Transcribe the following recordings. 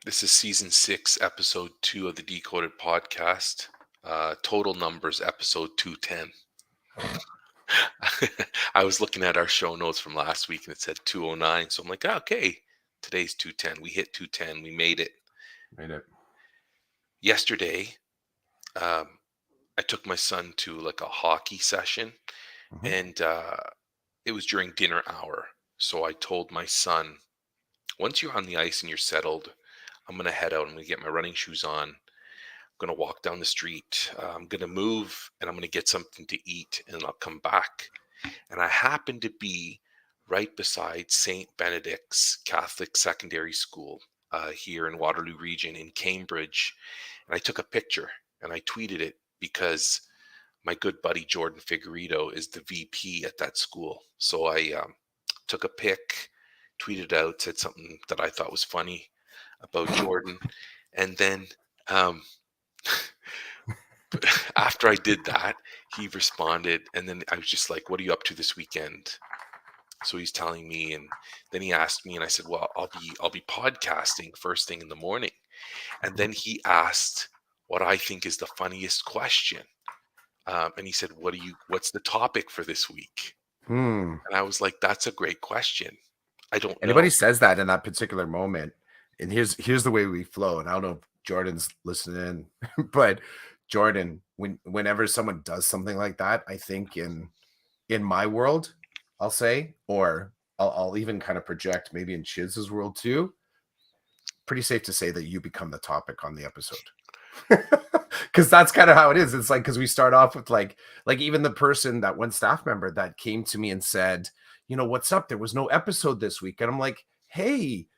This is season 6, episode 2 of the Decoded podcast. Total numbers, episode 210. I was looking at our show notes from last week and it said 209. So I'm like, okay, today's 210. We hit 210. We made it. Made it. Yesterday, um, I took my son to like a hockey session Mhm. and it was during dinner hour. So I told my son, once you're on the ice and you're settled, I'm going to head out. I'm going to get my running shoes on. Gonna walk down the street. I'm gonna move and I'm gonna get something to eat and I'll come back. And I happen to be right beside St. Benedict's Catholic Secondary School here in Waterloo Region in Cambridge. And I took a picture and I tweeted it because my good buddy Jordan Figueredo is the VP at that school. So I took a pic, tweeted out, said something that I thought was funny about Jordan. And then um, after I did that, he responded, and then I was just like, "What are you up to this weekend?" So he's telling me, and then he asked me, and I said, "Well, I'll be podcasting first thing in the morning." And then he asked what I think is the funniest question, and he said, What's the topic for this week?" Hmm. And I was like, "That's a great question. I don't Anybody know." says that in that particular moment, and here's the way we flow. And I don't know if Jordan's listening in, but Jordan, whenever someone does something like that, I think in my world, I'll say, or I'll even kind of project maybe in Chiz's world too. Pretty safe to say that you become the topic on the episode. Because that's kind of how it is. It's like, because we start off with like even the person, that one staff member that came to me and said, what's up, there was no episode this week, and I'm like, hey,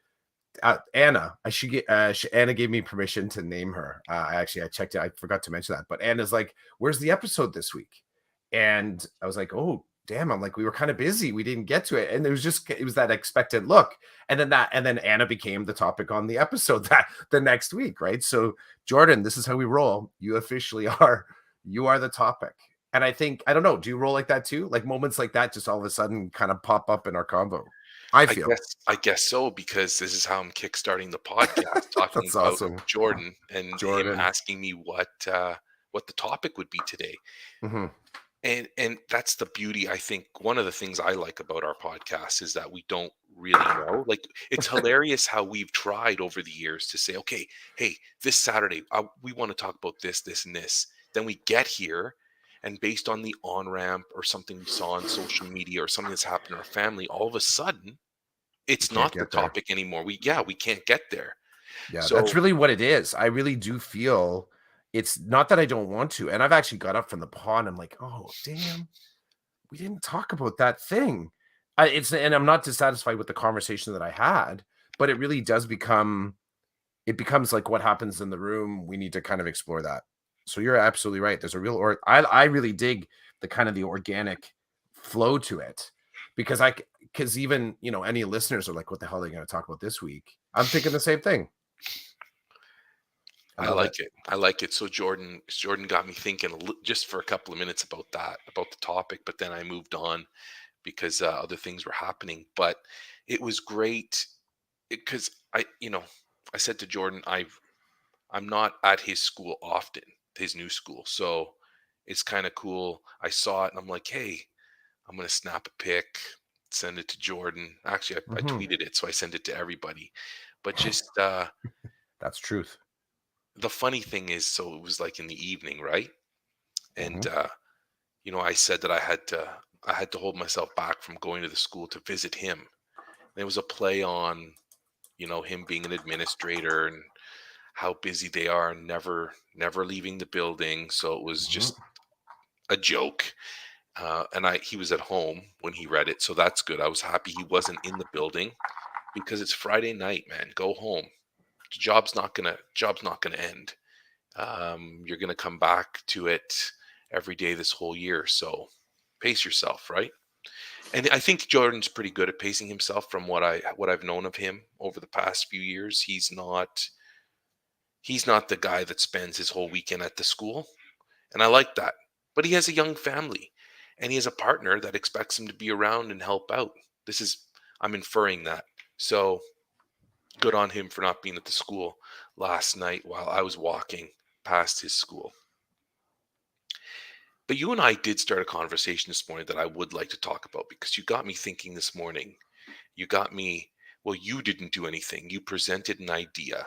Anna, I should get Anna gave me permission to name her. I checked it, I forgot to mention that, but Anna's like, where's the episode this week? And I was like, oh damn, I'm like, we were kind of busy, we didn't get to it. And it was that expected look. And then Anna became the topic on the episode that the next week, right? So Jordan, this is how we roll. You are the topic. And I think, I don't know, do you roll like that too? Like moments like that just all of a sudden kind of pop up in our convo, I I feel. guess I guess so, because this is how I'm kickstarting the podcast, talking That's about awesome. Jordan and him Jordan. asking me what the topic would be today. Mhm. And that's the beauty. I think one of the things I like about our podcast is that we don't really know. Like, it's hilarious how we've tried over the years to say, okay, hey, this Saturday we want to talk about this, this, and this. Then we get here, and based on the on ramp or something we saw on social media or something that's happened in our family, all of a sudden We it's can't not the get there. topic anymore. We can't get there. Yeah, that's So really what it is. I really do feel it's not that I don't want to. And I've actually got up from the pond. I'm like, oh, damn, we didn't talk about that thing. And I'm not dissatisfied with the conversation that I had, but it really does it becomes like what happens in the room. We need to kind of explore that. So you're absolutely right. There's a real, I really dig the kind of the organic flow to it, because because even, any listeners are like, what the hell are they going to talk about this week? I'm thinking the same thing. I I love it. like it. I like it. So Jordan got me thinking just for a couple of minutes about about the topic, but then I moved on because other things were happening. But it was great because I said to Jordan, I'm not at his school often, his new school. So it's kind of cool. I saw it and I'm like, hey, I'm gonna snap a pic, send it to Jordan. Actually, I Mhm. tweeted it, so I sent it to everybody. But just That's truth. the funny thing is, so it was like in the evening, right? And Mhm. I said that I had to hold myself back from going to the school to visit him. And it was a play on, him being an administrator and how busy they are and never leaving the building. So it was Mhm. just a joke. And he was at home when he read it, so that's good. I was happy he wasn't in the building because it's Friday night, man. Go home. Job's not gonna end. You're gonna come back to it every day this whole year. So pace yourself, right? And I think Jordan's pretty good at pacing himself from what I've known of him over the past few years. He's not the guy that spends his whole weekend at the school, and I like that. But he has a young family, and he has a partner that expects him to be around and help out. This is I'm inferring that. So Good on him for not being at the school last night while I was walking past his school. But you and I did start a conversation this morning that I would like to talk about because you got me thinking this morning. You got me, well, you didn't do anything. You presented an idea.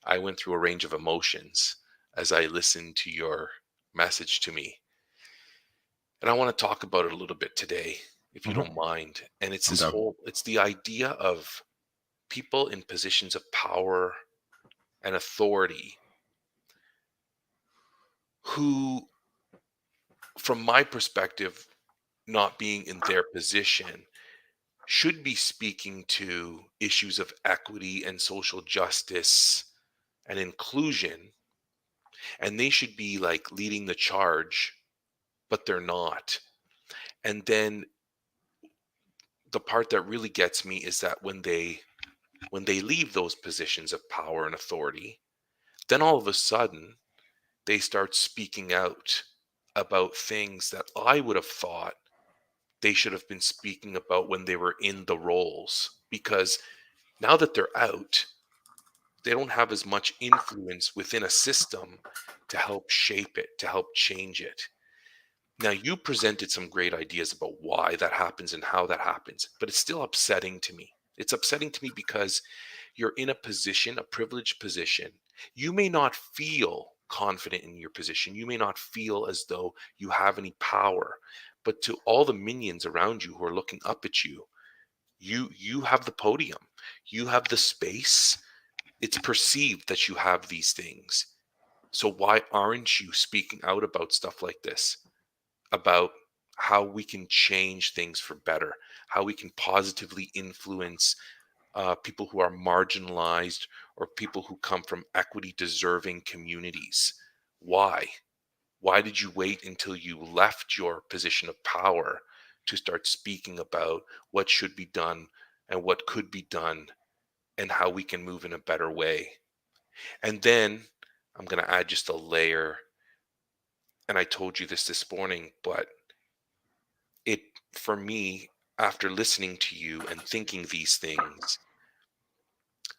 I went through a range of emotions as I listened to your message to me. And I want to talk about it a little bit today, if you Mhm. don't mind. And it's I'm this done. whole, it's the idea of people in positions of power and authority who, from my perspective, not being in their position, should be speaking to issues of equity and social justice and inclusion, and they should be like leading the charge, but they're not. And then the part that really gets me is that when they leave those positions of power and authority, then all of a sudden they start speaking out about things that I would have thought they should have been speaking about when they were in the roles, because now that they're out, they don't have as much influence within a system to help shape it, to help change it. Now, you presented some great ideas about why that happens and how that happens, but it's still upsetting to me. It's upsetting to me because you're in a position, a privileged position. You may not feel confident in your position. You may not feel as though you have any power, but to all the minions around you who are looking up at you, you have the podium. You have the space. It's perceived that you have these things. So why aren't you speaking out about stuff like this? About how we can change things for better, how we can positively influence people who are marginalized or people who come from equity deserving communities. Why? Why did you wait until you left your position of power to start speaking about what should be done and what could be done and how we can move in a better way? And then I'm going to add just a layer. And I told you this morning, but it, for me, after listening to you and thinking these things,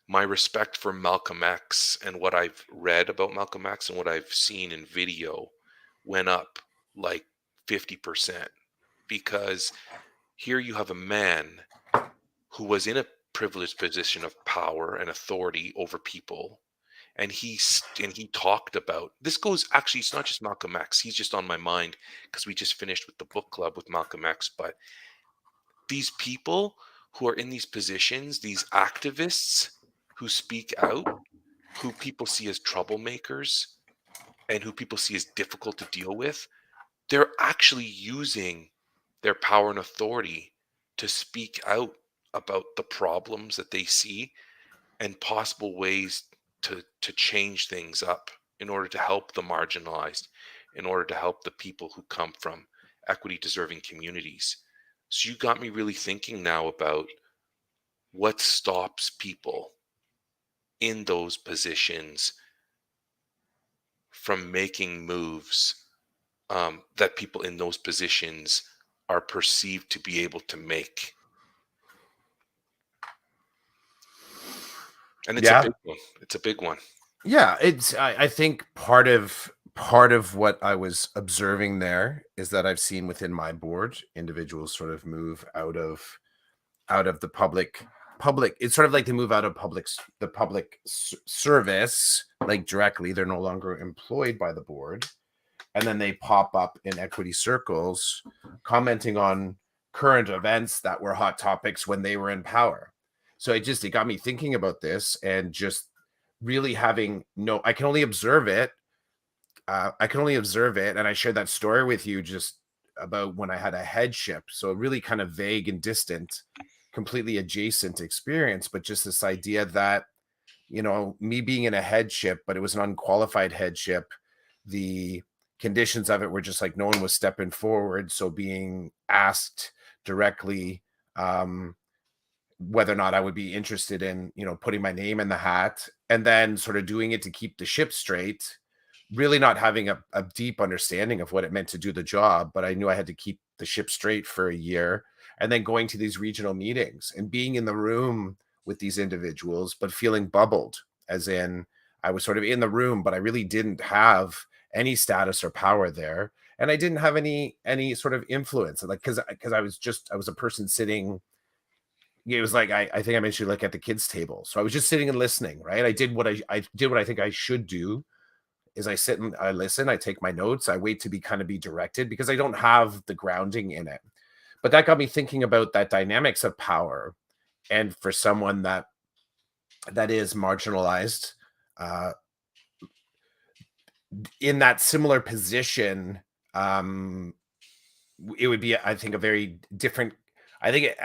my respect for Malcolm X and what I've read about Malcolm X and what I've seen in video went up like 50%, because here you have a man who was in a privileged position of power and authority over people, and he talked about this. Goes, actually, it's not just Malcolm X, he's just on my mind because we just finished with the book club with Malcolm X. But these people who are in these positions, these activists who speak out, who people see as troublemakers and who people see as difficult to deal with, they're actually using their power and authority to speak out about the problems that they see and possible ways to change things up in order to help the marginalized, in order to help the people who come from equity deserving communities. So you got me really thinking now about what stops people in those positions from making moves that people in those positions are perceived to be able to make. And it's a Yeah. big one. It's a big one. Yeah, I think part of what I was observing there is that I've seen within my board individuals sort of move out of the public. It's sort of like they move out of the public service, like directly. They're no longer employed by the board, and then they pop up in equity circles commenting on current events that were hot topics when they were in power. So it got me thinking about this, and just really having no, I can only observe it. And I shared that story with you just about when I had a headship. So a really kind of vague and distant, completely adjacent experience, but just this idea that, me being in a headship, but it was an unqualified headship. The conditions of it were just like no one was stepping forward. So being asked directly, whether or not I would be interested in, putting my name in the hat, and then sort of doing it to keep the ship straight, really not having a deep understanding of what it meant to do the job, but I knew I had to keep the ship straight for a year, and then going to these regional meetings and being in the room with these individuals, but feeling bubbled, as in I was sort of in the room, but I really didn't have any status or power there. And I didn't have any sort of influence. Like because I was a person sitting. It was like I think I mentioned like at the kids' table. So I was just sitting and listening, right? I did what I think I should do is I sit and I listen, I take my notes, I wait to be kind of be directed because I don't have the grounding in it. But that got me thinking about that dynamics of power. And for someone that is marginalized, uh, in that similar position, um, it would be, I think, a very different. I think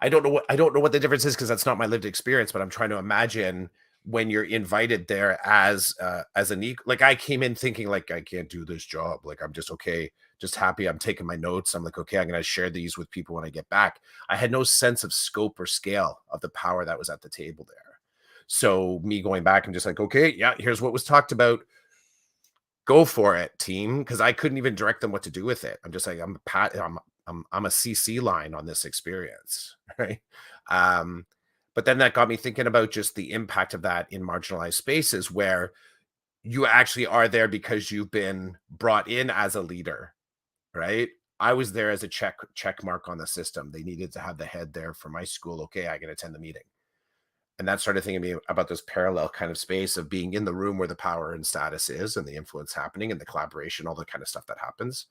I don't know what the difference is because that's not my lived experience. But I'm trying to imagine when you're invited there as an like I came in thinking like I can't do this job. Like I'm just okay, just happy. I'm taking my notes. I'm like okay, I'm gonna share these with people when I get back. I had no sense of scope or scale of the power that was at the table there. So me going back, I'm just like okay, yeah, here's what was talked about, go for it, team, because I couldn't even direct them what to do with it. I'm just like, I'm a CC line on this experience, right? Um, but then that got me thinking about just the impact of that in marginalized spaces where you actually are there because you've been brought in as a leader, right? I was there as a check mark on the system. They needed to have the head there for my school. Okay, I can attend the meeting. And that started thinking to me about this parallel kind of space of being in the room where the power and status is and the influence happening and the collaboration, all the kind of stuff that happens,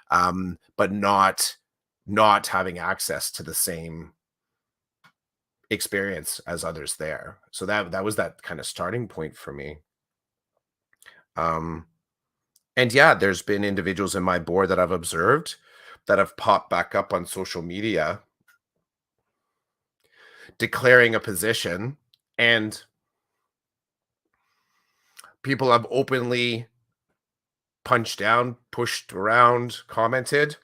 but not having access to the same experience as others there. So that was that kind of starting point for me. Um, and yeah, there's been individuals in my board that I've observed that have popped back up on social media declaring a position, and people have openly punched down, pushed around, commented,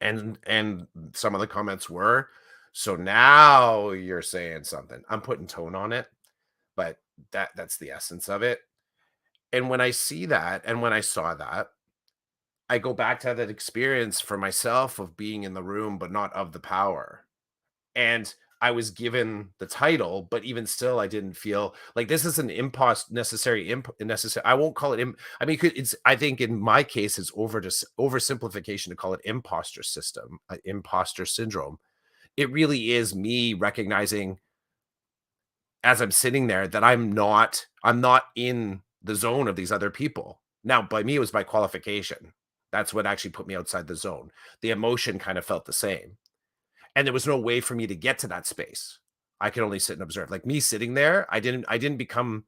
and some of the comments were, "So now you're saying something." I'm putting tone on it, but that's the essence of it. And when I see that and when I saw that, I go back to that experience for myself of being in the room, but not of the power. And I was given the title, but even still, I didn't feel like this is an necessary. I won't call it. I mean, it's. I think in my case, it's oversimplification to call it imposter system, imposter syndrome. It really is me recognizing as I'm sitting there that I'm not in the zone of these other people. Now, by me, it was by qualification. That's what actually put me outside the zone. The emotion kind of felt the same, and there was no way for me to get to that space. I could only sit and observe. Like me sitting there, I didn't become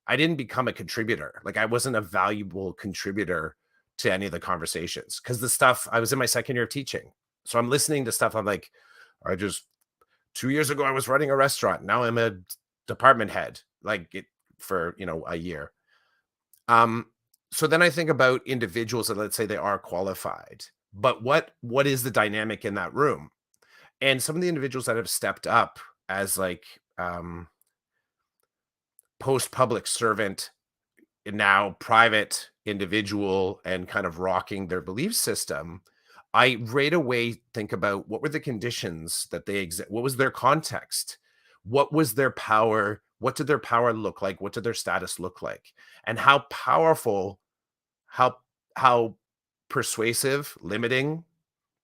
a contributor. Like I wasn't a valuable contributor to any of the conversations because the stuff I was in my second year of teaching. So I'm listening to stuff. I'm like, I just 2 years ago I was running a restaurant. Now I'm a department head, like it for a year. Um, so then I think about individuals that let's say they are qualified, but what is the dynamic in that room? And some of the individuals that have stepped up as like post public servant and now private individual and kind of rocking their belief system, I right away think about what were the conditions that they exist, what was their context, what was their power, what did their power look like, what did their status look like, and how powerful, how how persuasive, limiting,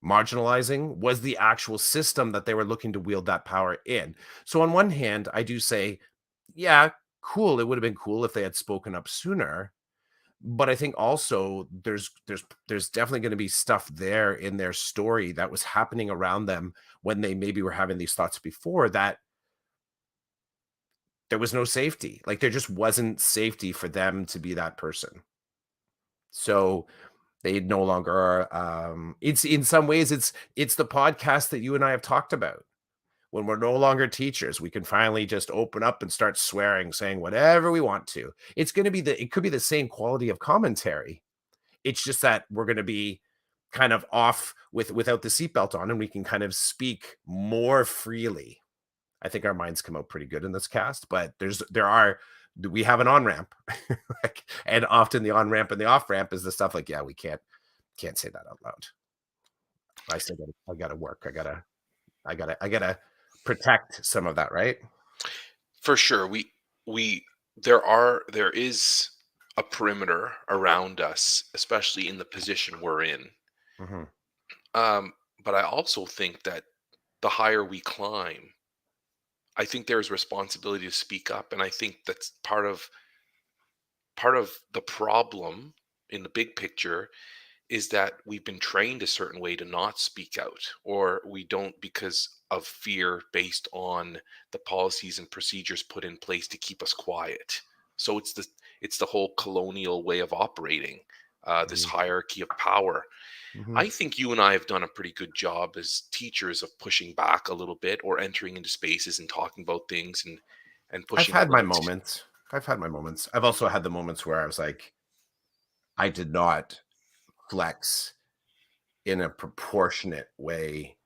marginalizing was the actual system that they were looking to wield that power in. So on one hand, I do say, yeah, cool. It would have been cool if they had spoken up sooner. But I think also there's definitely going to be stuff there in their story that was happening around them when they maybe were having these thoughts before that there was no safety. Like there just wasn't safety for them to be that person. So they no longer are. It's in some ways, it's the podcast that you and I have talked about. When we're no longer teachers, we can finally just open up and start swearing, saying whatever we want to. It could be the same quality of commentary. It's just that we're going to be kind of off without the seatbelt on, and we can kind of speak more freely. I think our minds come out pretty good in this cast, but we have an on ramp, and often the on ramp and the off ramp is the stuff like, yeah, we can't say that out loud. I said I gotta work. I gotta protect some of that, right? For sure. We there is a perimeter around us, especially in the position we're in. Mhm. But I also think that the higher we climb, I think there's responsibility to speak up, and I think that's part of the problem in the big picture is that we've been trained a certain way to not speak out, or we don't because of fear based on the policies and procedures put in place to keep us quiet. So it's the whole colonial way of operating, this Mhm. hierarchy of power. Mhm. I think you and I have done a pretty good job as teachers of pushing back a little bit, or entering into spaces and talking about things, and I've pushing the had my limits. moments. I've had my moments. I've also had the moments where I was like, I did not flex in a proportionate way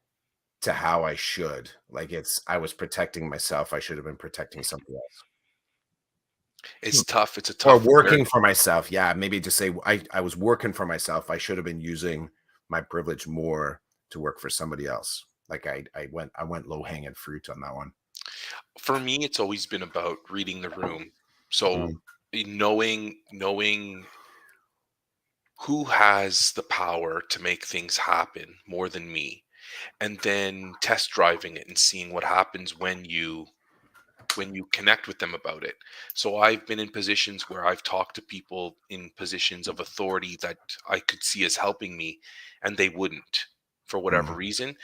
to how I should. Like I was protecting myself. I should have been protecting somebody else. Hmm. It's tough. It's a Or tough working awareness. for myself. Yeah, maybe just say I was working for myself. I should have been using my privilege more to work for somebody else. Like I went low hanging fruit on that one. For me, it's always been about reading the room. So Mm, knowing who has the power to make things happen more than me, and then test driving it and seeing what happens when you connect with them about it. So I've been in positions where I've talked to people in positions of authority that I could see as helping me, and they wouldn't for whatever mm, reason.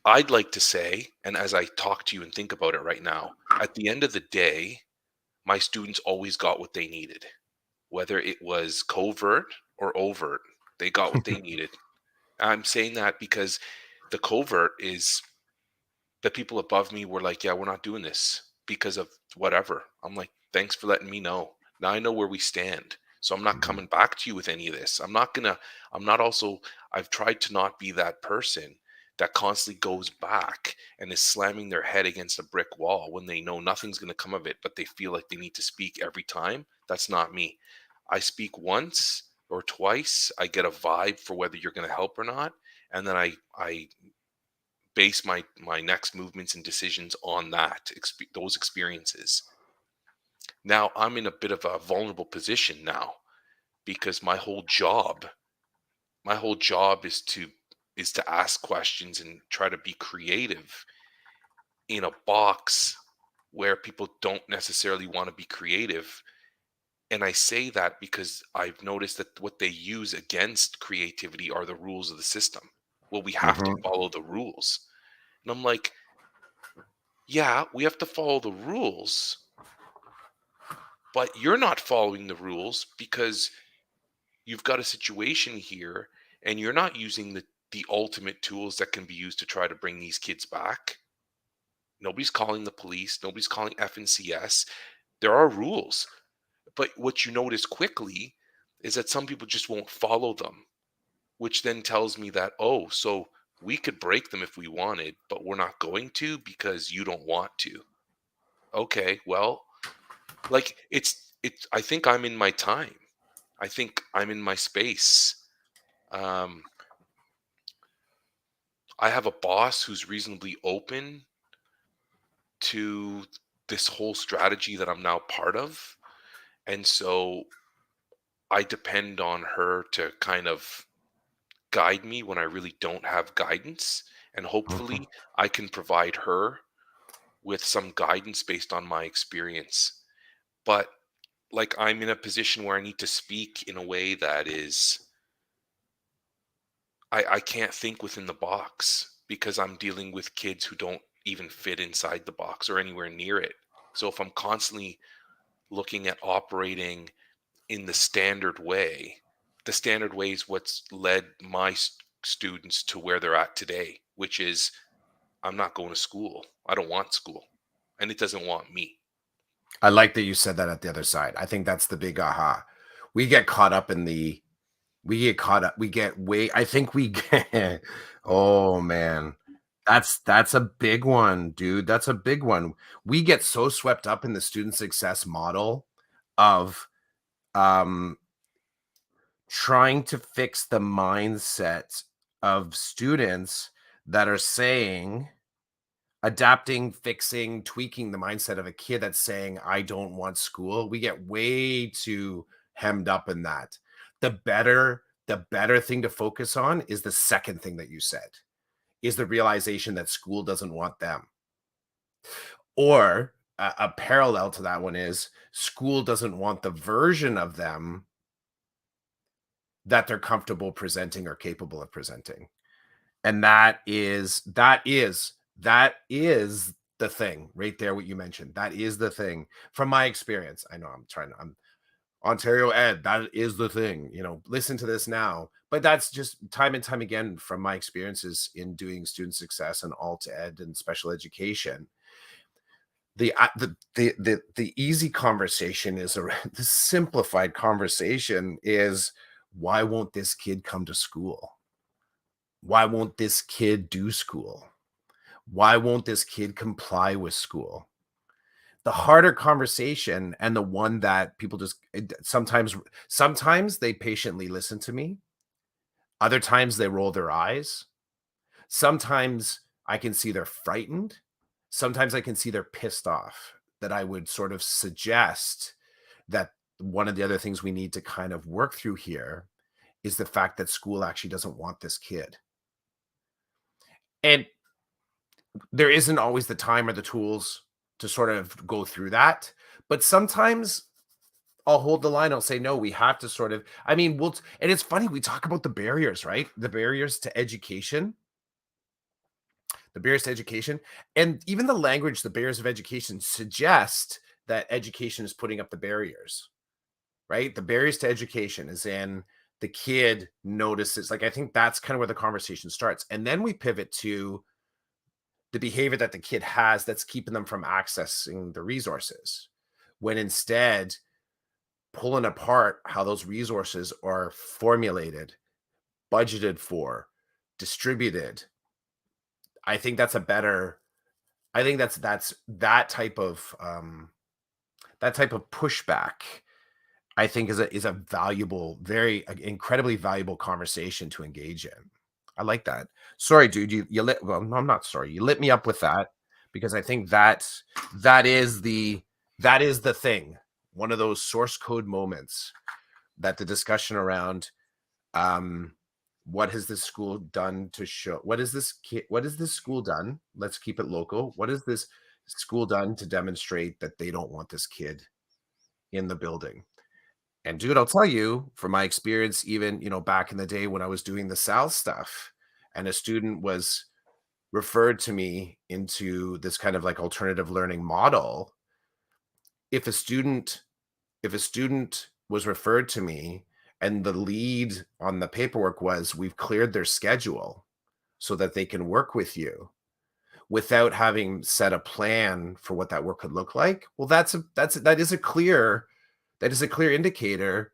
I'd like to say, and as I talk to you and think about it right now, at the end of the day, my students always got what they needed, whether it was covert or overt. They got what they needed. I'm saying that because the covert is the people above me were like, "Yeah, we're not doing this because of whatever." I'm like, "Thanks for letting me know. Now I know where we stand. So I'm not mhm, coming back to you with any of this. I'm not also I've tried to not be that person that constantly goes back and is slamming their head against a brick wall when they know nothing's going to come of it, but they feel like they need to speak every time. That's not me. I speak once or twice, I get a vibe for whether you're going to help or not, and then I base my next movements and decisions on those experiences. Now I'm in a bit of a vulnerable position now because my whole job is to ask questions and try to be creative in a box where people don't necessarily want to be creative. And I say that because I've noticed that what they use against creativity are the rules of the system. Well, we have to mhm. follow the rules. And I'm like, yeah, we have to follow the rules, but you're not following the rules because you've got a situation here and you're not using the ultimate tools that can be used to try to bring these kids back. Nobody's calling the police, nobody's calling FNCS. There are rules, but what you notice quickly is that some people just won't follow them, which then tells me that, oh, so we could break them if we wanted, but we're not going to because you don't want to. Okay, well, like I think I'm in my time. I think I'm in my space. Um, I have a boss who's reasonably open to this whole strategy that I'm now part of. And so I depend on her to kind of guide me when I really don't have guidance. And Mhm. hopefully I can provide her with some guidance based on my experience. But like I'm in a position where I need to speak in a way that is I can't think within the box because I'm dealing with kids who don't even fit inside the box or anywhere near it. So if I'm constantly looking at operating in the standard way is what's led my students to where they're at today, which is I'm not going to school. I don't want school, and it doesn't want me. I like that you said that at the other side. I think that's the big aha. We get caught up in the we get caught up. We get way I think we get oh man. That's a big one, dude. That's a big one. We get so swept up in the student success model of um trying to fix the mindset of students that are saying adapting, fixing, tweaking the mindset of a kid that's saying, I don't want school. We get way too hemmed up in that. The better thing to focus on is the second thing that you said, is the realization that school doesn't want them. Or a parallel to that one is school doesn't want the version of them that they're comfortable presenting or capable of presenting. And that is the thing right there, what you mentioned. That is the thing from my experience. I know I'm Ontario Ed, that is the thing, listen to this now. But that's just time and time again from my experiences in doing student success and alt ed and special education. The easy conversation is around the simplified conversation is, why won't this kid come to school? Why won't this kid do school? Why won't this kid comply with school? The harder conversation, and the one that people just sometimes they patiently listen to me, other times they roll their eyes. Sometimes I can see they're frightened. Sometimes I can see they're pissed off, that I would sort of suggest that one of the other things we need to kind of work through here is the fact that school actually doesn't want this kid. And there isn't always the time or the tools to sort of go through that. But sometimes I'll hold the line. I'll say, no, we have to sort of, I mean, and it's funny, we talk about the barriers, right? The barriers to education, the barriers to education, and even the language, the barriers of education suggest that education is putting up the barriers, right? The barriers to education is in the kid notices, like, I think that's kind of where the conversation starts. And then we pivot to the behavior that the kid has that's keeping them from accessing the resources, when instead pulling apart how those resources are formulated, budgeted for, distributed. I think that's a better, I think that's that type of pushback, I think is a valuable, very incredibly valuable conversation to engage in. I like that. Sorry, dude, you lit, well, no, I'm not sorry. You lit me up with that, because I think that is the that is the thing. One of those source code moments, that the discussion around, um what has this school done to show, what is this school done? Let's keep it local. What has this school done to demonstrate that they don't want this kid in the building? And dude, I'll tell you from my experience, even, back in the day when I was doing the South stuff, and a student was referred to me into this kind of like alternative learning model. If a student, was referred to me, and the lead on the paperwork was, we've cleared their schedule so that they can work with you, without having set a plan for what that work could look like, well, that is a clear indicator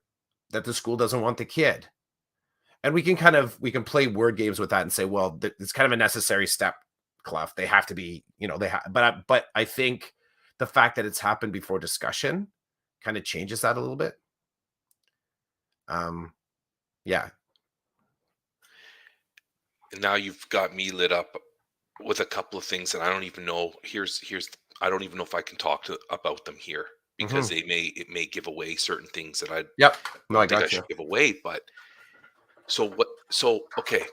that the school doesn't want the kid. And we can play word games with that and say, well, it's kind of a necessary step, Clough. They have to be, they have, but I think the fact that it's happened before discussion kind of changes that a little bit. Um, yeah. And now you've got me lit up with a couple of things that I don't even know. I don't even know if I can talk about them here, because Hmm. it may give away certain things that I Yep. No, I don't think I got you. should give away. But so okay,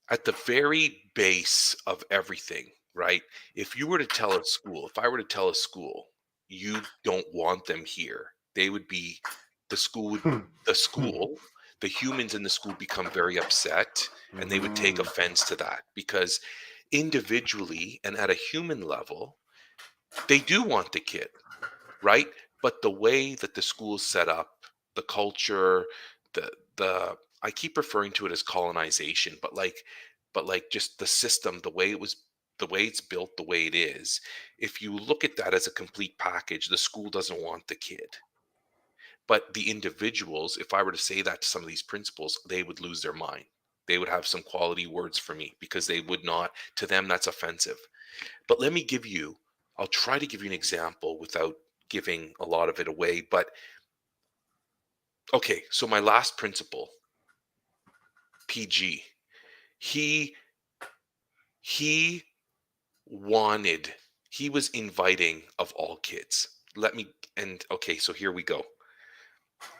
at the very base of everything, right? If I were to tell a school, you don't want them here, they would be, the school would, Hmm. the Hmm. school, the humans in the school become very upset, and they would take Mhm. offense to that, because individually and at a human level, they do want the kid, right? But the way that the school's set up, the culture, the I keep referring to it as colonization, but like just the system, the way it's built, the way it is. If you look at that as a complete package, the school doesn't want the kid. But the individuals, if I were to say that to some of these principals, they would lose their mind. They would have some quality words for me, because they would not, to them, that's offensive. But I'll try to give you an example without giving a lot of it away. But okay, so my last principal, PG, he he wanted, he was inviting of all kids. Let me, and okay, so here we go.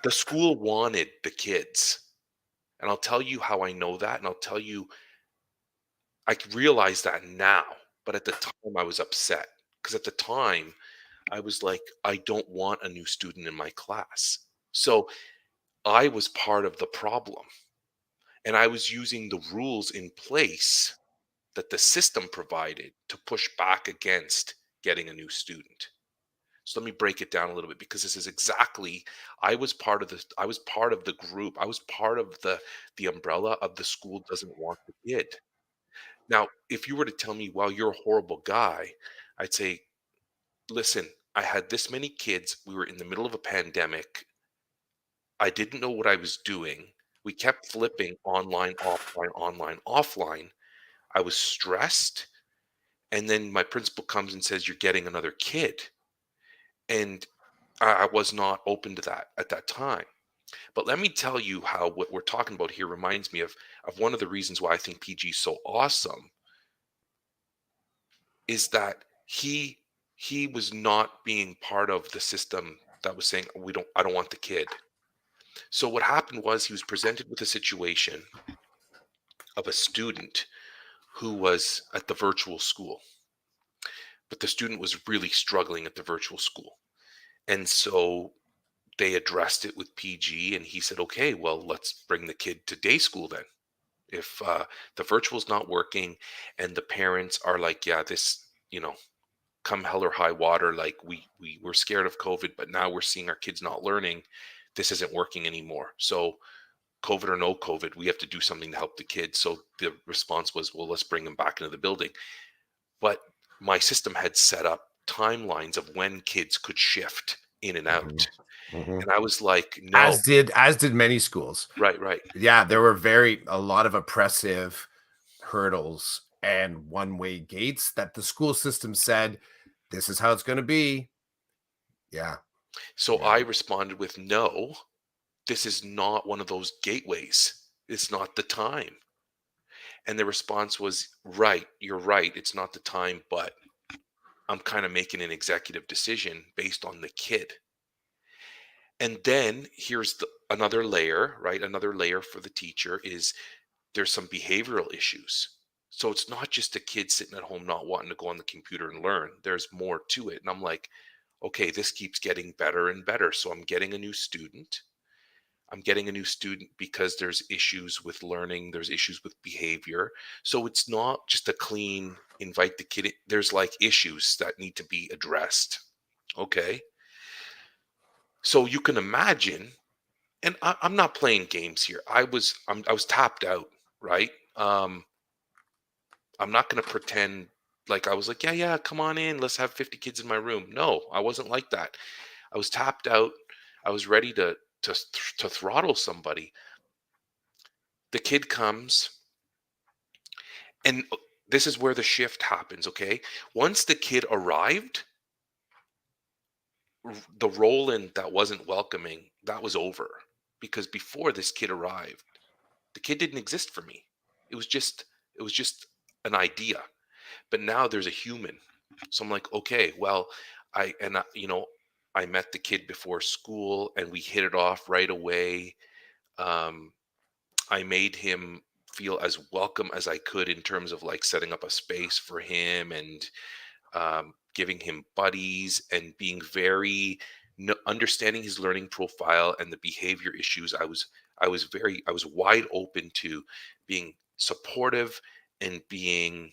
The school wanted the kids. And I'll tell you how I know that. And I'll tell you, realize that now. But at the time, I was upset because at the time, I was like, I don't want a new student in my class. So I was part of the problem. And I was using the rules in place that the system provided to push back against getting a new student. So let me break it down a little bit because this is exactly, I was part of the group. I was part of the umbrella of the school doesn't want the kid. Now, if you were to tell me, well, you're a horrible guy, I'd say, listen, I had this many kids. We were in the middle of a pandemic. I didn't know what I was doing. We kept flipping online, offline, online, offline. I was stressed. And then my principal comes and says, you're getting another kid. And I was not open to that at that time. But let me tell you how what we're talking about here reminds me of one of the reasons why I think PG is so awesome is that he was not being part of the system that was saying I don't want the kid. So what happened was he was presented with a situation of a student who was at the virtual school, but the student was really struggling at the virtual school. And so they addressed it with PG and he said, okay, well, let's bring the kid to day school then. If the virtual's not working and the parents are like, yeah, this, come hell or high water, like we were scared of COVID, but now we're seeing our kids not learning. This isn't working anymore. So COVID or no COVID, we have to do something to help the kids. So the response was, well, let's bring them back into the building. But my system had set up timelines of when kids could shift in and Mhm, out. mhm. And I was like, no, As did many schools. right, right. Yeah, there were a lot of oppressive hurdles and one-way gates that the school system said, "This is how it's gonna be." Yeah, So yeah. I responded with, no, this is not one of those gateways. It's not the time. And the response was, right, you're right. It's not the time, but I'm kind of making an executive decision based on the kid. And then here's another layer, right? Another layer for the teacher is there's some behavioral issues. So it's not just a kid sitting at home not wanting to go on the computer and learn. There's more to it. And I'm like, okay, this keeps getting better and better. So I'm getting a new student. I'm getting a new student because there's issues with learning, there's issues with behavior. So it's not just a clean invite the kid in. There's like issues that need to be addressed. Okay. So you can imagine, and I'm not playing games here. I was tapped out, right? I'm not gonna pretend like I was like, yeah, yeah, come on in, let's have 50 kids in my room. No, I wasn't like that. I was tapped out. I was ready to throttle somebody. The kid comes, and this is where the shift happens, okay? Once the kid arrived, the roll in that wasn't welcoming, that was over. Because before this kid arrived, the kid didn't exist for me. It was just it was just an idea. But now there's a human. So I'm like, okay, well, I met the kid before school and we hit it off right away. Um, I made him feel as welcome as I could in terms of like setting up a space for him and giving him buddies and being very understanding his learning profile and the behavior issues. I was wide open to being supportive and being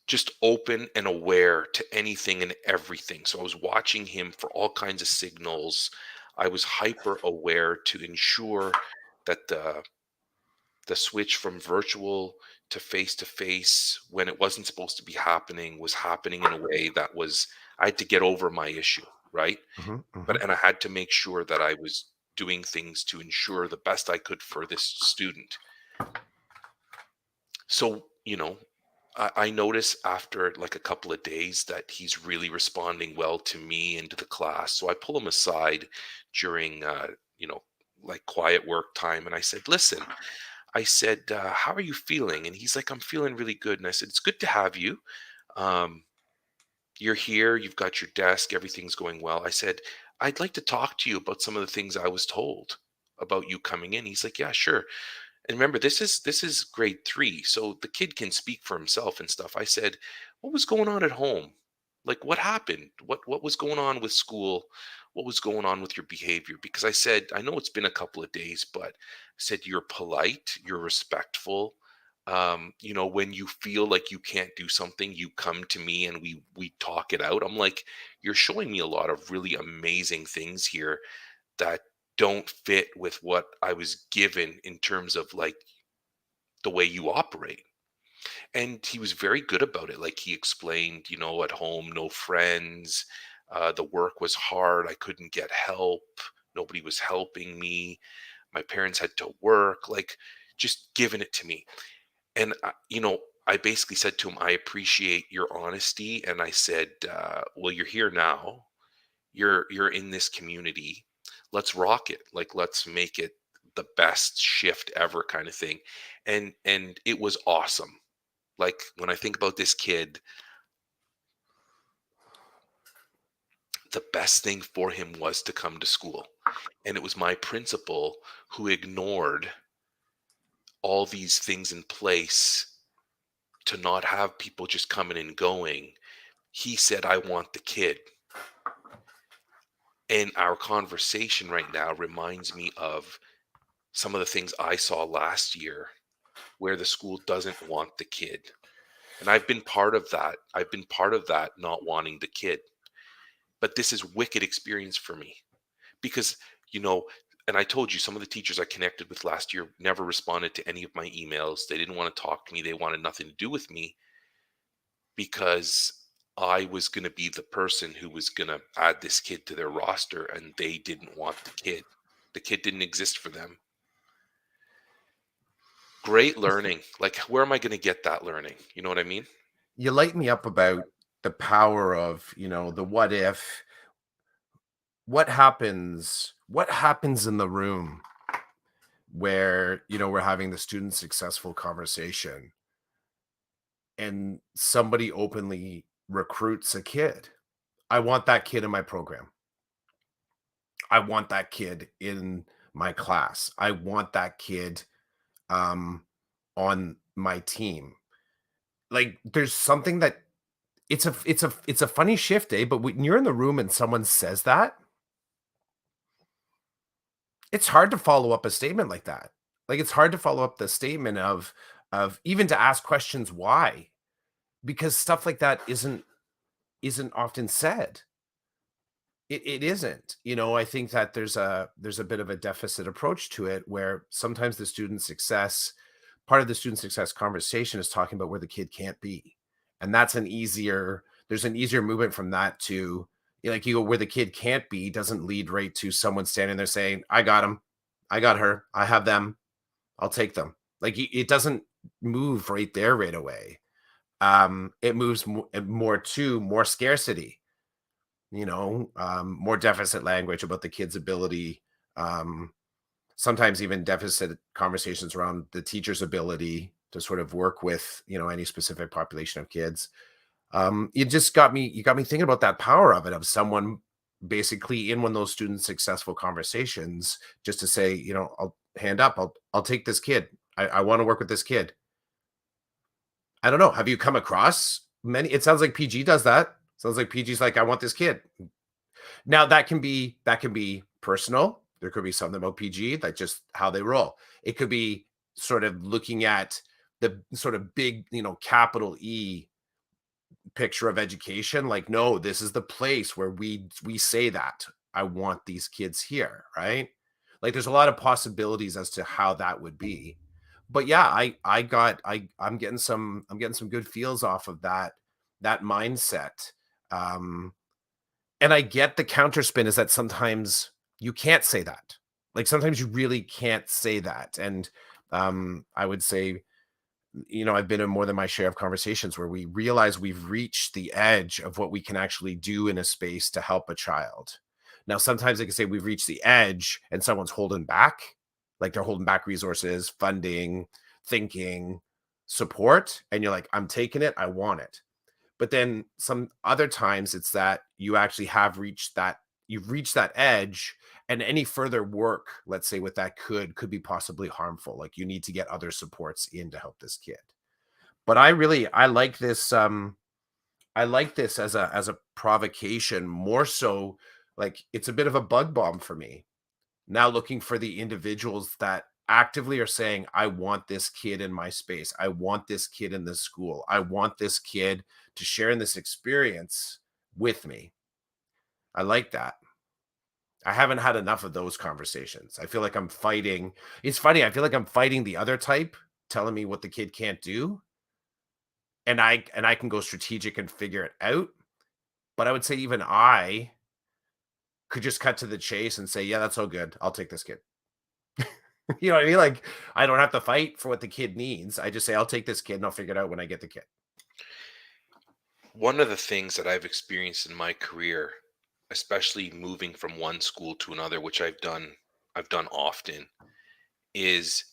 just open and aware to anything and everything. So I was watching him for all kinds of signals. I was hyper aware to ensure that the switch from virtual to face when it wasn't supposed to be happening was happening in a way that was I had to get over my issue, right? Mhm, But mhm, and I had to make sure that I was doing things to ensure the best I could for this student. So, I notice after like a couple of days that he's really responding well to me and to the class. So I pull him aside during, like quiet work time. And I said, listen, I said, "How are you feeling?" And he's like, "I'm feeling really good." And I said, "It's good to have you. Um, you're here, you've got your desk, everything's going well." I said, "I'd like to talk to you about some of the things I was told about you coming in." He's like, "Yeah, sure." And remember, this is grade 3, so the kid can speak for himself and stuff. I said, "What was going on at home? Like, what happened? What was going on with school? What was going on with your behavior?" Because I said, "I know it's been a couple of days, but," I said, "you're polite, you're respectful. When you feel like you can't do something, you come to me and we talk it out." I'm like, "You're showing me a lot of really amazing things here that don't fit with what I was given in terms of like the way you operate." And he was very good about it. Like he explained, at home, no friends. The work was hard. I couldn't get help. Nobody was helping me. My parents had to work, like just giving it to me. And, I basically said to him, "I appreciate your honesty." And I said, "Well, you're here now. You're in this community. Let's rock it. Like let's make it the best shift ever," kind of thing. And it was awesome. Like when I think about this kid, the best thing for him was to come to school. And it was my principal who ignored all these things in place to not have people just coming and going. He said, "I want the kid." And our conversation right now reminds me of some of the things I saw last year where the school doesn't want the kid. And I've been part of that. I've been part of that not wanting the kid. But this is wicked experience for me because, you know, and I told you some of the teachers I connected with last year never responded to any of my emails. They didn't want to talk to me. They wanted nothing to do with me because I was going to be the person who was going to add this kid to their roster and they didn't want the kid. The kid didn't exist for them. Great learning. Like, where am I going to get that learning? You know what I mean? You light me up about the power of, the what if. What happens in the room where, we're having the student successful conversation and somebody openly recruits a kid. I want that kid in my program. I want that kid in my class. I want that kid um on my team. Like there's something that it's a funny shift, eh? But when you're in the room and someone says that, it's hard to follow up a statement like that. Like it's hard to follow up the statement of even to ask questions why, because stuff like that isn't often said. It isn't. I think that there's a bit of a deficit approach to it where sometimes the student success part of the student success conversation is talking about where the kid can't be. And there's an easier movement from that to like you go where the kid can't be doesn't lead right to someone standing there saying, "I got him. I got her. I have them. I'll take them." Like it doesn't move right there right away. It moves more to more scarcity, more deficit language about the kid's ability, um, sometimes even deficit conversations around the teacher's ability to sort of work with, any specific population of kids. You got me thinking about that power of it, of someone basically in one of those student successful conversations, just to say, I'll hand up, I'll take this kid. I want to work with this kid. I don't know. Have you come across many? It sounds like PG does that. Sounds like PG's like, I want this kid. Now that can be personal. There could be something about PG that just how they roll. It could be sort of looking at the sort of big, capital E picture of education. Like, no, this is the place where we say that I want these kids here, right? Like, there's a lot of possibilities as to how that would be. But yeah, I'm getting some good feels off of that mindset. Um, and I get the counterspin is that sometimes you can't say that. Like sometimes you really can't say that. And I would say, I've been in more than my share of conversations where we realize we've reached the edge of what we can actually do in a space to help a child. Now, sometimes they can say we've reached the edge and someone's holding back. like they're holding back resources, funding, thinking, support, and you're like, I'm taking it, I want it. But then some other times it's that you actually have reached that you've reached that edge, and any further work, let's say with that could be possibly harmful. Like you need to get other supports in to help this kid. But I like this I like this as a provocation more so, like it's a bit of a bug bomb for me. Now looking for the individuals that actively are saying, I want this kid in my space. I want this kid in this school. I want this kid to share in this experience with me. I like that. I haven't had enough of those conversations. I feel like I'm fighting. It's funny. I feel like I'm fighting the other type, telling me what the kid can't do, and I can go strategic and figure it out. But I would say even I could just cut to the chase and say, yeah, that's all good. I'll take this kid. You know what I mean? Like, I don't have to fight for what the kid needs. I just say, I'll take this kid and I'll figure it out when I get the kid. One of the things that I've experienced in my career, especially moving from one school to another, which I've done often, is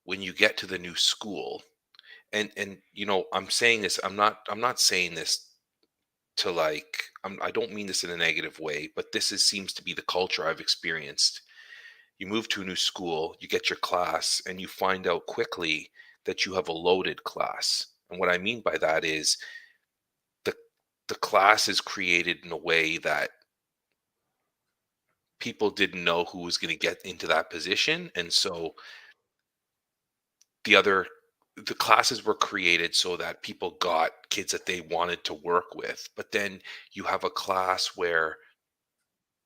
when you get to the new school, and I'm saying this, I'm not saying this to like, I don't mean this in a negative way, but this seems to be the culture I've experienced. You move to a new school, you get your class, and you find out quickly that you have a loaded class. And what I mean by that is the the class is created in a way that people didn't know who was going to get into that position, and so the other the classes were created so that people got kids that they wanted to work with. But then you have a class where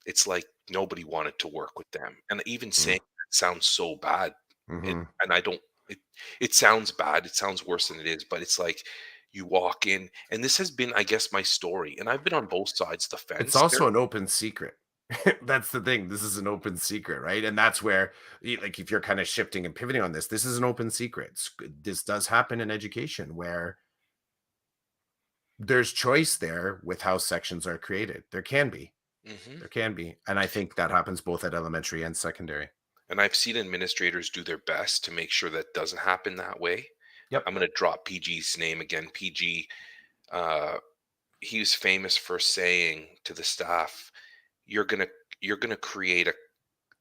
it's like nobody wanted to work with them. And even Mm, saying that sounds so bad. And mhm. and I don't it it sounds bad. It sounds worse than it is, but it's like you walk in, and this has been, I guess, my story. And I've been on both sides of the It's fence. also an open secret. That's the thing. This is an open secret, right? And that's where, like, if you're kind of shifting and pivoting on this, this is an open secret. This does happen in education where there's choice there with how sections are created. There can be. Mhm. There can be. And I think that happens both at elementary and secondary. And I've seen administrators do their best to make sure that doesn't happen that way. Yep. I'm going to drop PG's name again. PG, uh, he was famous for saying to the staff, "You're gonna you're gonna create a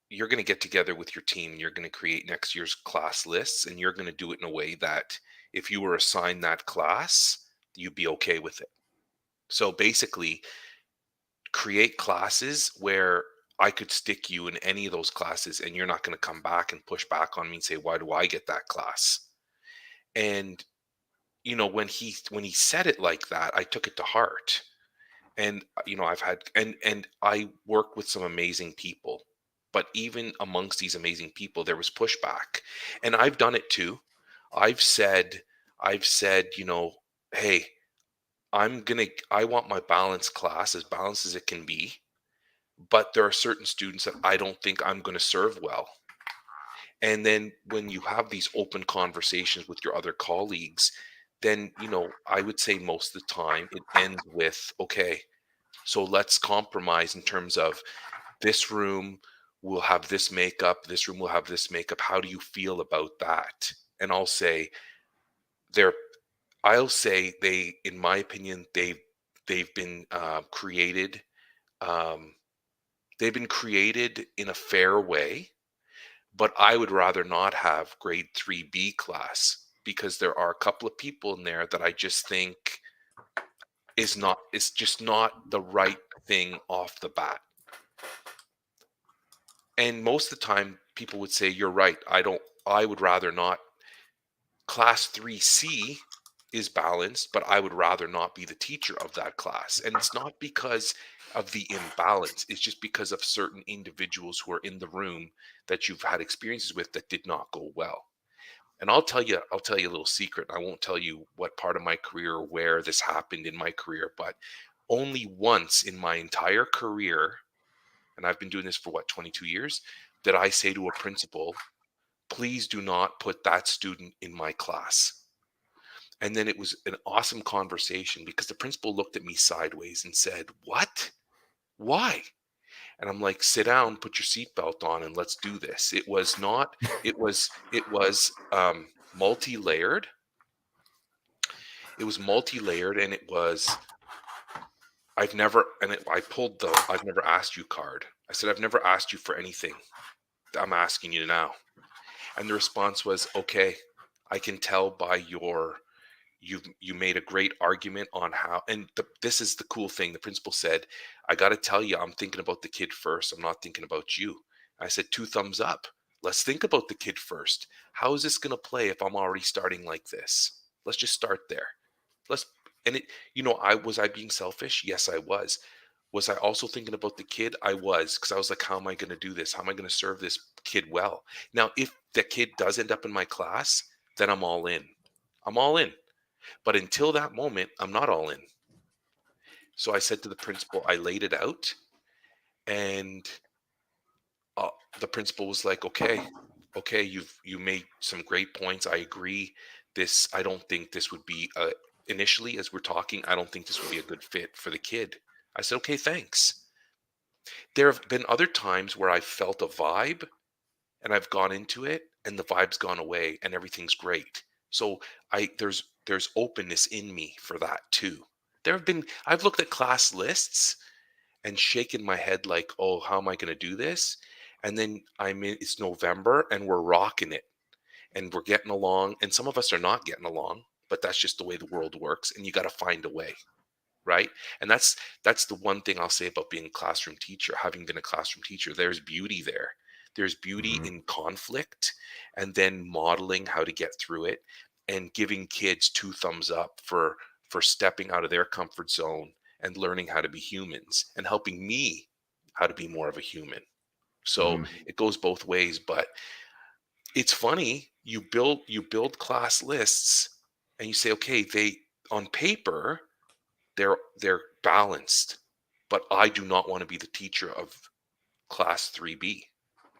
you're gonna get together with your team, and you're gonna create next year's class lists, and you're gonna do it in a way that if you were assigned that class, you'd be okay with it." So basically, create classes where I could stick you in any of those classes, and you're not going to come back and push back on me and say, "Why do I get that class?" And when he said it like that, I took it to heart. And I've had and I worked with some amazing people, but even amongst these amazing people, there was pushback, and I've done it too. I've said, I've said, hey, I want my balanced class as balanced as it can be, but there are certain students that I don't think I'm going to serve well. And then when you have these open conversations with your other colleagues, then, I would say most of the time it ends with, okay, so let's compromise in terms of this room will have this makeup, this room will have this makeup. How do you feel about that? And they're, I'll say in my opinion, they've been created. Um, they've been created in a fair way, but I would rather not have grade 3B class because there are a couple of people in there that I just think is just not the right thing off the bat. And most of the time people would say, "You're right. I would rather not." Class 3C is balanced, but I would rather not be the teacher of that class. And it's not because of the imbalance. It's just because of certain individuals who are in the room that you've had experiences with that did not go well. And I'll tell you a little secret. I won't tell you what part of my career or where this happened in my career, but only once in my entire career, and I've been doing this for what, 22 years, did I say to a principal, "Please do not put that student in my class." And then it was an awesome conversation because the principal looked at me sideways and said, "What? Why?" And I'm like, sit down, put your seatbelt on, and let's do this. It was not, it was multi-layered. It was multi-layered, and it was, I pulled the I've never asked you card. I said, I've never asked you for anything. I'm asking you now. And the response was, okay, I can tell by you made a great argument on how, and this is the cool thing. The principal said, I got to tell you, I'm thinking about the kid first. I'm not thinking about you. I said, two thumbs up. Let's think about the kid first. How is this going to play if I'm already starting like this? Let's just start there. Let's, and it, I being selfish? Yes, I was. Was I also thinking about the kid? I was, because I was like, how am I going to do this? How am I going to serve this kid well? Now, if the kid does end up in my class, then I'm all in. I'm all in. But until that moment, I'm not all in. So I said to the principal, I laid it out, and uh, the principal was like, "Okay, okay, you made some great points. I agree. I don't think this would be initially, as we're talking, I don't think this would be a good fit for the kid." I said, "Okay, thanks." There have been other times where I felt a vibe and I've gone into it and the vibe's gone away and everything's great. So there's openness in me for that too. I've looked at class lists and shaken my head like, "Oh, how am I going to do this?" And then it's November and we're rocking it and we're getting along, and some of us are not getting along, but that's just the way the world works, and you got to find a way, right? And that's the one thing I'll say about being a classroom teacher. Having been a classroom teacher, there's beauty there. There's beauty Mhm. in conflict, and then modeling how to get through it, and giving kids two thumbs up for stepping out of their comfort zone and learning how to be humans, and helping me how to be more of a human. So Mhm. it goes both ways. But it's funny, you build class lists and you say, okay, they on paper they're balanced, but I do not want to be the teacher of class 3B.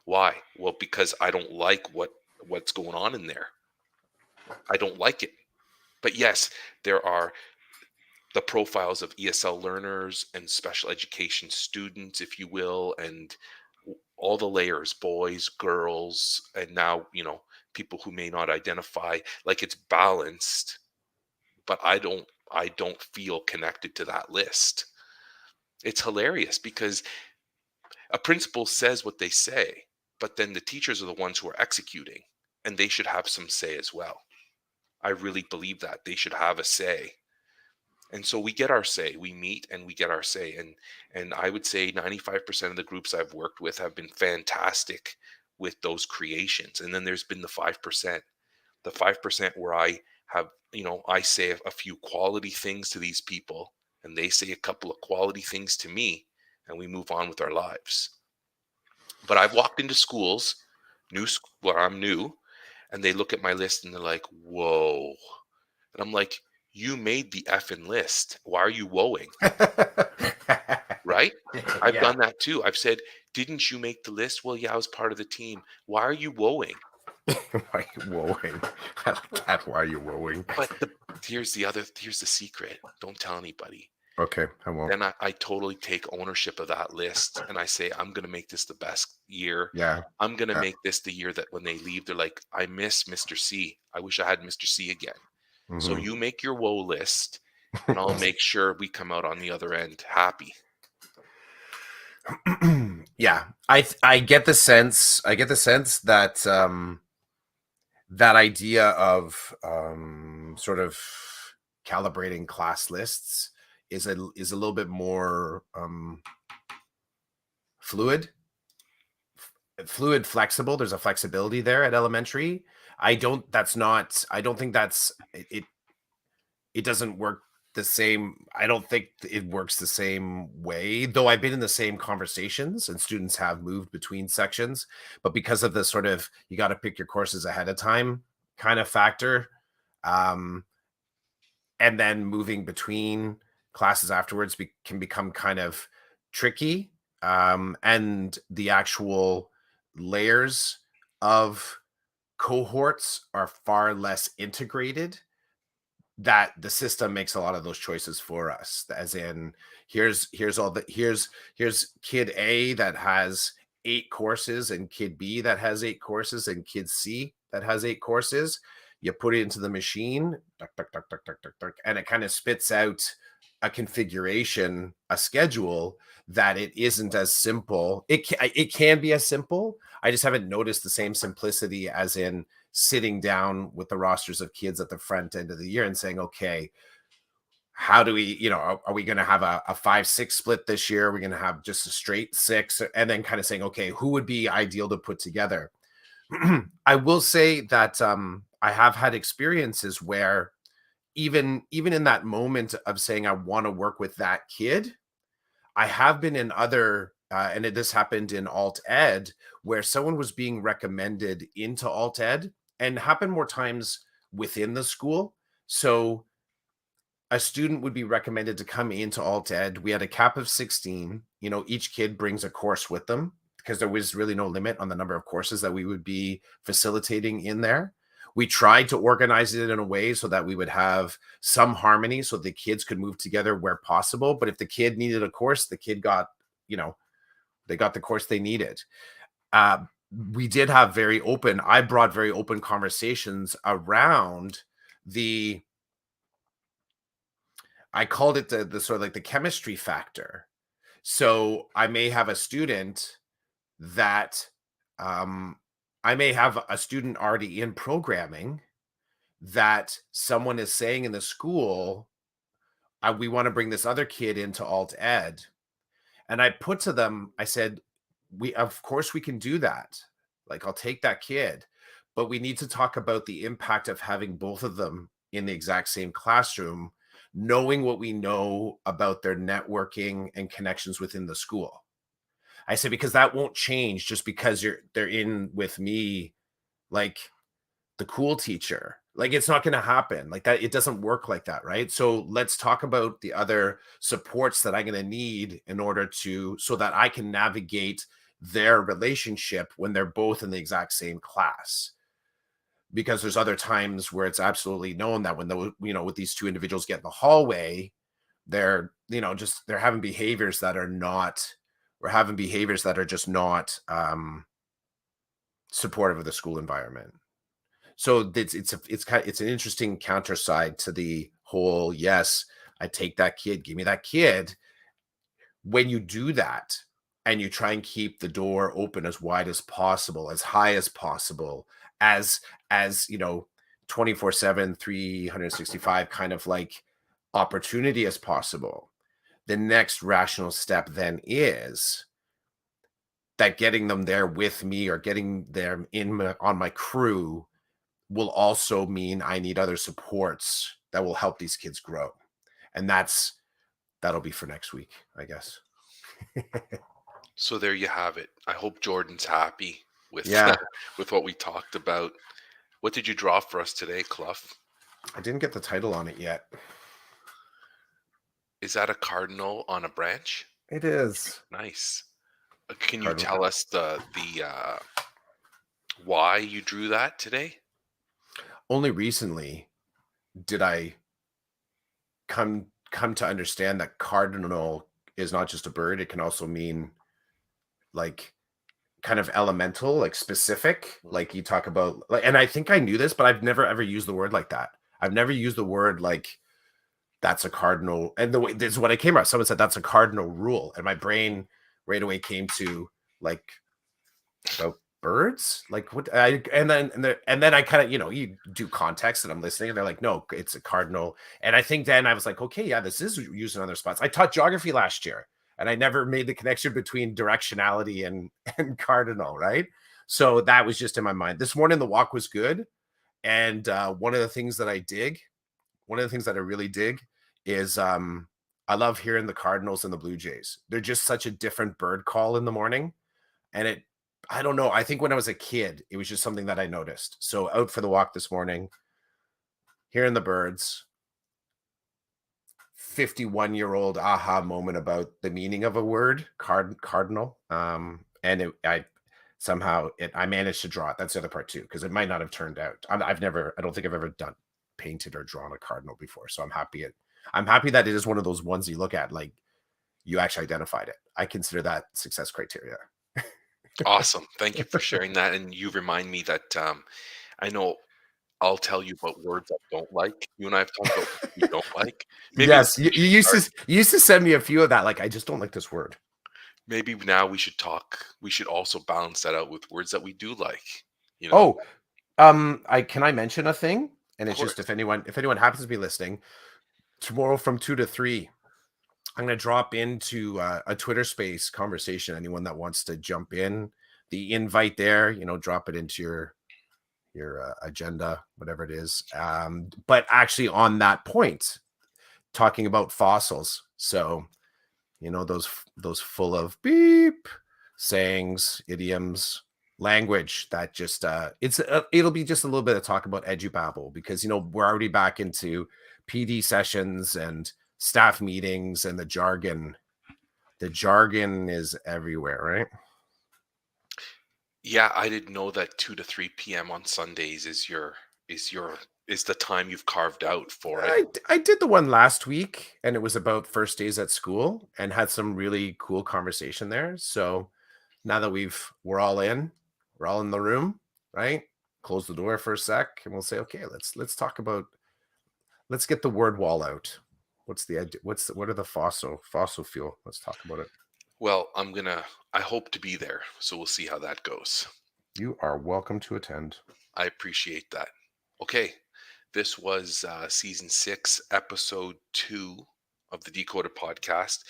Why? Well, because I don't like what's going on in there. I don't like it. But yes, there are the profiles of ESL learners and special education students, if you will, and all the layers, boys, girls, and now, people who may not identify, like, it's balanced, but I don't feel connected to that list. It's hilarious because a principal says what they say, but then the teachers are the ones who are executing, and they should have some say as well. I really believe that they should have a say. And so we get our say. We meet and we get our say. And I would say 95% of the groups I've worked with have been fantastic with those creations. And then there's been the 5%. The 5% where I say a few quality things to these people, and they say a couple of quality things to me, and we move on with our lives. But I've walked into schools, where I'm new, and they look at my list and they're like, "Whoa." And I'm like, "You made the effing list. Why are you woeing?" Right? I've Yeah. done that too. I've said, "Didn't you make the list?" "Well, yeah, I was part of the team." "Why are you woeing?" Why are you wooing? I like that. Why are you wooing? But here's the secret. Don't tell anybody. Okay, I won't. Then I totally take ownership of that list and I say, I'm going to make this the best year. Yeah. I'm going to Yeah. make this the year that when they leave, they're like, I miss Mr. C. I wish I had Mr. C again. So Mhm. you make your woe list, and I'll make sure we come out on the other end happy. Yeah, I get the sense. I get the sense that that idea of sort of calibrating class lists is a little bit more fluid, flexible. There's a flexibility there at elementary. I don't. That's not. I don't think that's it. It doesn't work the same. I don't think it works the same way, though I've been in the same conversations and students have moved between sections. But because of the sort of you got to pick your courses ahead of time kind of factor, um, and then moving between classes afterwards can become kind of tricky. And the actual layers of cohorts are far less integrated that the system makes a lot of those choices for us, as in here's all the here's kid A that has 8 courses, and kid B that has 8 courses, and kid C that has 8 courses. You put it into the machine, duck, duck, duck, duck, duck, duck, duck, and it kind of spits out a configuration, a schedule that it isn't as simple. It can be as simple. I just haven't noticed the same simplicity as in sitting down with the rosters of kids at the front end of the year and saying, okay, how do we, are we going to have a 5-6 split this year? Are we going to have just a straight six? And then kind of saying, okay, who would be ideal to put together? I will say that I have had experiences where even in that moment of saying I want to work with that kid, I have been in other, this happened in alt ed, where someone was being recommended into alt ed, and happened more times within the school. So a student would be recommended to come into alt ed. We had a cap of 16. Each kid brings a course with them, because there was really no limit on the number of courses that we would be facilitating in there. We tried to organize it in a way so that we would have some harmony so the kids could move together where possible. But if the kid needed a course, the kid got, they got the course they needed. Uh, we did have I brought very open conversations around I called it the sort of like the chemistry factor. So I may have a student that, I may have a student already in programming that someone is saying in the school, we want to bring this other kid into alt ed. And I put to them, I said, of course we can do that. Like, I'll take that kid, but we need to talk about the impact of having both of them in the exact same classroom, knowing what we know about their networking and connections within the school. I said, because that won't change just because they're in with me, like the cool teacher. Like, it's not going to happen like that. It doesn't work like that, right? So let's talk about the other supports that I'm going to need in order so that I can navigate their relationship when they're both in the exact same class. Because there's other times where it's absolutely known that when with these two individuals get in the hallway, they're, they're having behaviors that are not, we're having behaviors that are just not supportive of the school environment. So it's an interesting counter side to the whole, yes, I take that kid, give me that kid. When you do that and you try and keep the door open as wide as possible, as high as possible, as 24/7, 365 kind of like opportunity as possible, the next rational step then is that getting them there with me, or getting them on my crew, will also mean I need other supports that will help these kids grow. And that'll be for next week, I guess. So there you have it. I hope Jordan's happy with Yeah, with what we talked about. What did you draw for us today, Clough? I didn't get the title on it yet. Is that a cardinal on a branch? It is Nice. Can you cardinal. tell us the why you drew that today? Only recently did I come to understand that cardinal is not just a bird. It can also mean like kind of elemental, like specific, like you talk about, like, and I think I knew this, but I've never ever used the word like that. I've never used the word like that's a cardinal. And the way this is what I came up. Someone said that's a cardinal rule, and my brain right away came to like about birds, like what I and then I kind of, you do context and I'm listening, and they're like, no, it's a cardinal. And I think then I was like, okay, yeah, this is used in other spots. I taught geography last year, and I never made the connection between directionality and and cardinal, right? So that was just in my mind. This morning the walk was good, and one of the things that one of the things that I really dig is I love hearing the Cardinals and the Blue Jays. They're just such a different bird call in the morning. And I don't know. I think when I was a kid, it was just something that I noticed. So out for the walk this morning, hearing the birds, 51-year-old aha moment about the meaning of a word, cardinal. And I managed to draw it. That's the other part too, because it might not have turned out. I don't think I've ever done. painted or drawn a cardinal before. So I'm happy that it is one of those ones you look at, like you actually identified it. I consider that success criteria. Awesome. Thank you for sharing that. And you remind me that I know I'll tell you about words I don't like. You and I have talked about words we don't like. Maybe Yes, we should start. you used to send me a few of that. Like, I just don't like this word. Maybe now we should talk. We should also balance that out with words that we do like. You know, Oh, I mention a thing? And of it's just course. if anyone happens to be listening, tomorrow from 2 to 3, I'm gonna drop into a Twitter space conversation. Anyone that wants to jump in, the invite there, drop it into your agenda, whatever it is. But actually, on that point, talking about fossils. So those full of beep sayings, idioms, language that just it'll be just a little bit of talk about edubabble, because we're already back into PD sessions and staff meetings, and the jargon is everywhere, right? Yeah, I didn't know that 2 to 3 p.m. on Sundays is your is the time you've carved out for it. I did the one last week, and it was about first days at school, and had some really cool conversation there. So now that we're all in the room, right? Close the door for a sec, and we'll say, okay, let's talk about, let's get the word wall out. What are the fossil fuel? Let's talk about it. Well, I hope to be there, so we'll see how that goes. You are welcome to attend. I appreciate that. Okay, this was season 6, episode 2 of the Decoded podcast.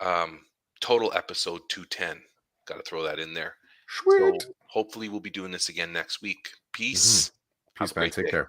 Um, Total episode 210. Got to throw that in there. So Sweet. hopefully we'll be doing this again next week. Hmm. Peace. Have Peace, a man. great Take day. care.